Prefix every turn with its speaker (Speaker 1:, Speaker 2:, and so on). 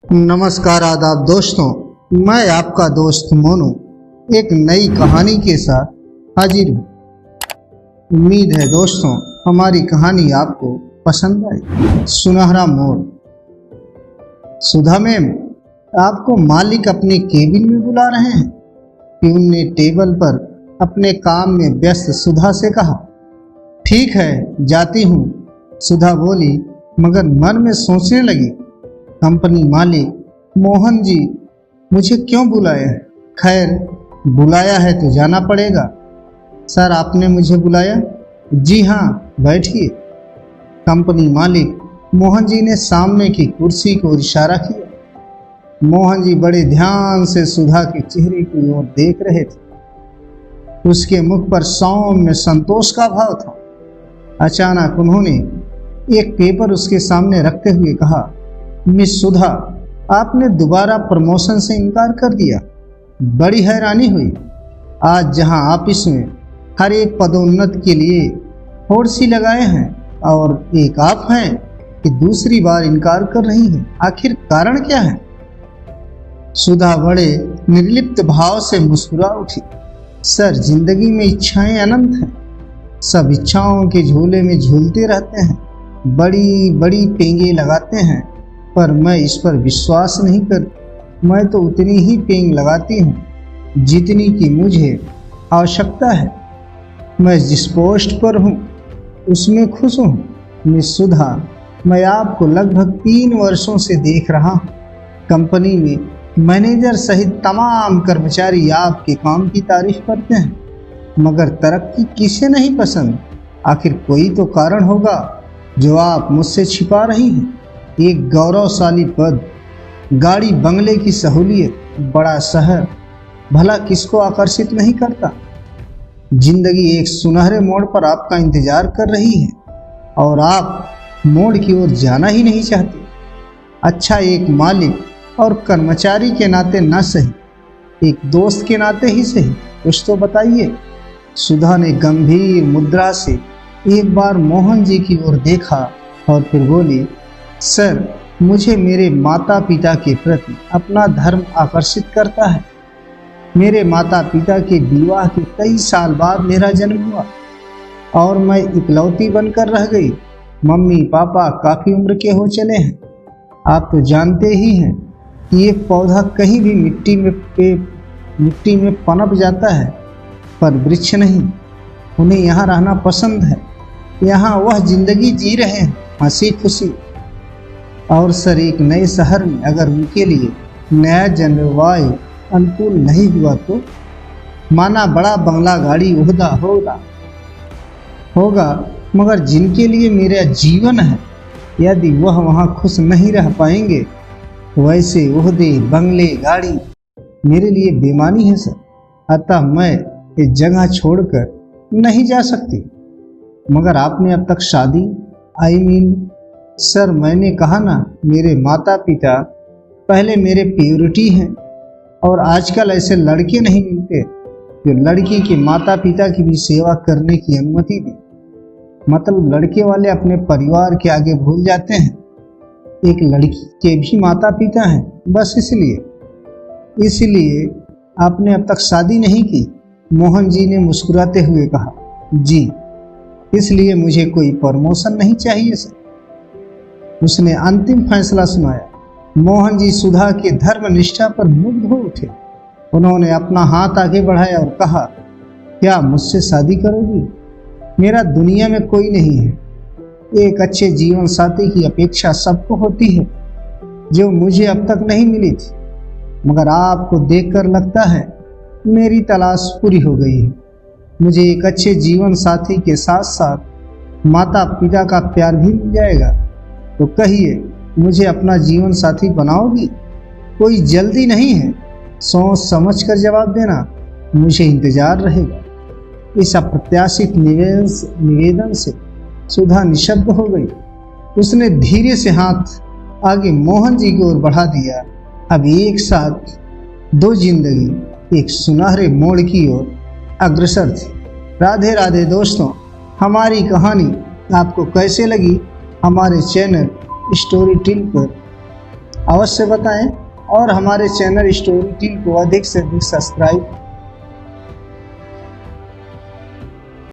Speaker 1: नमस्कार आदाब दोस्तों, मैं आपका दोस्त मोनू एक नई कहानी के साथ हाजिर हूँ। उम्मीद है दोस्तों हमारी कहानी आपको पसंद आई। सुनहरा मोड़। सुधा मैम, आपको मालिक अपने केबिन में बुला रहे हैं। प्यून ने टेबल पर अपने काम में व्यस्त सुधा से कहा। ठीक है, जाती हूँ, सुधा बोली, मगर मन में सोचने लगी, कंपनी मालिक मोहन जी मुझे क्यों बुलाया है? खैर, बुलाया है तो जाना पड़ेगा। सर, आपने मुझे बुलाया? जी हाँ, बैठिए। कंपनी मालिक मोहन जी ने सामने की कुर्सी को इशारा किया। मोहन जी बड़े ध्यान से सुधा के चेहरे की ओर देख रहे थे। उसके मुख पर सौम्य संतोष का भाव था। अचानक उन्होंने एक पेपर उसके सामने रखते हुए कहा, मिस सुधा, आपने दोबारा प्रमोशन से इनकार कर दिया। बड़ी हैरानी हुई। आज जहां ऑफिस में हर एक पदोन्नति के लिए होड़ सी लगाए हैं और एक आप हैं कि दूसरी बार इनकार कर रही हैं। आखिर कारण क्या है? सुधा बड़े निर्लिप्त भाव से मुस्कुरा उठी। सर, जिंदगी में इच्छाएं अनंत हैं। सब इच्छाओं के झोले में झूलते रहते हैं, बड़ी बड़ी पेंगे लगाते हैं, पर मैं इस पर विश्वास नहीं करती। मैं तो उतनी ही पेंग लगाती हूँ जितनी की मुझे आवश्यकता है। मैं जिस पोस्ट पर हूँ उसमें खुश हूँ। मिस सुधा, मैं आपको लगभग 3 वर्षों से देख रहा हूँ। कंपनी में मैनेजर सहित तमाम कर्मचारी आपके काम की तारीफ करते हैं, मगर तरक्की किसे नहीं पसंद? आखिर कोई तो कारण होगा जो आप मुझसे छिपा रही हैं। एक गौरवशाली पद, गाड़ी बंगले की सहूलियत, बड़ा शहर, भला किसको आकर्षित नहीं करता? जिंदगी एक सुनहरे मोड़ पर आपका इंतजार कर रही है और आप मोड़ की ओर जाना ही नहीं चाहते। अच्छा, एक मालिक और कर्मचारी के नाते न सही, एक दोस्त के नाते ही सही, कुछ तो बताइए। सुधा ने गंभीर मुद्रा से एक बार मोहन जी की ओर देखा और फिर बोली, सर, मुझे मेरे माता पिता के प्रति अपना धर्म आकर्षित करता है। मेरे माता पिता के विवाह के कई साल बाद मेरा जन्म हुआ और मैं इकलौती बनकर रह गई। मम्मी पापा काफ़ी उम्र के हो चले हैं। आप तो जानते ही हैं कि एक पौधा कहीं भी मिट्टी में पनप जाता है, पर वृक्ष नहीं। उन्हें यहाँ रहना पसंद है। यहाँ वह जिंदगी जी रहे हैं, हंसी खुशी। और सर, एक नए शहर में अगर उनके लिए नया जलवायु अनुकूल नहीं हुआ तो माना बड़ा बंगला गाड़ी ओहदा होगा, मगर जिनके लिए मेरा जीवन है, यदि वह वहाँ खुश नहीं रह पाएंगे, वैसे ओहदे बंगले गाड़ी मेरे लिए बेमानी है सर। अतः मैं ये जगह छोड़कर नहीं जा सकती। मगर आपने अब तक शादी सर, मैंने कहा ना, मेरे माता पिता पहले मेरे प्योरिटी हैं और आजकल ऐसे लड़के नहीं मिलते जो लड़की के माता पिता की भी सेवा करने की अनुमति दे। मतलब लड़के वाले अपने परिवार के आगे भूल जाते हैं। एक लड़की के भी माता पिता हैं, बस इसलिए आपने अब तक शादी नहीं की? मोहन जी ने मुस्कुराते हुए कहा, जी, इसलिए मुझे कोई प्रमोशन नहीं चाहिए सर। उसने अंतिम फैसला सुनाया। मोहन जी सुधा के धर्म निष्ठा पर मुग्ध हो उठे। उन्होंने अपना हाथ आगे बढ़ाया और कहा, क्या मुझसे शादी करोगी? मेरा दुनिया में कोई नहीं है। एक अच्छे जीवन साथी की अपेक्षा सबको होती है, जो मुझे अब तक नहीं मिली थी, मगर आपको देखकर लगता है मेरी तलाश पूरी हो गई है। मुझे एक अच्छे जीवन साथी के साथ साथ माता पिता का प्यार भी मिल जाएगा। तो कहिए, मुझे अपना जीवन साथी बनाओगी? कोई जल्दी नहीं है, सोच समझ कर जवाब देना, मुझे इंतजार रहेगा। इस अप्रत्याशित निवेदन से सुधा निशब्द हो गई। उसने धीरे से हाथ आगे मोहन जी की ओर बढ़ा दिया। अब एक साथ दो जिंदगी एक सुनहरे मोड़ की ओर अग्रसर थी। राधे राधे दोस्तों, हमारी कहानी आपको कैसे लगी? हमारे चैनल स्टोरी टिल पर अवश्य बताएं और हमारे चैनल स्टोरी टील को अधिक से अधिक सब्सक्राइब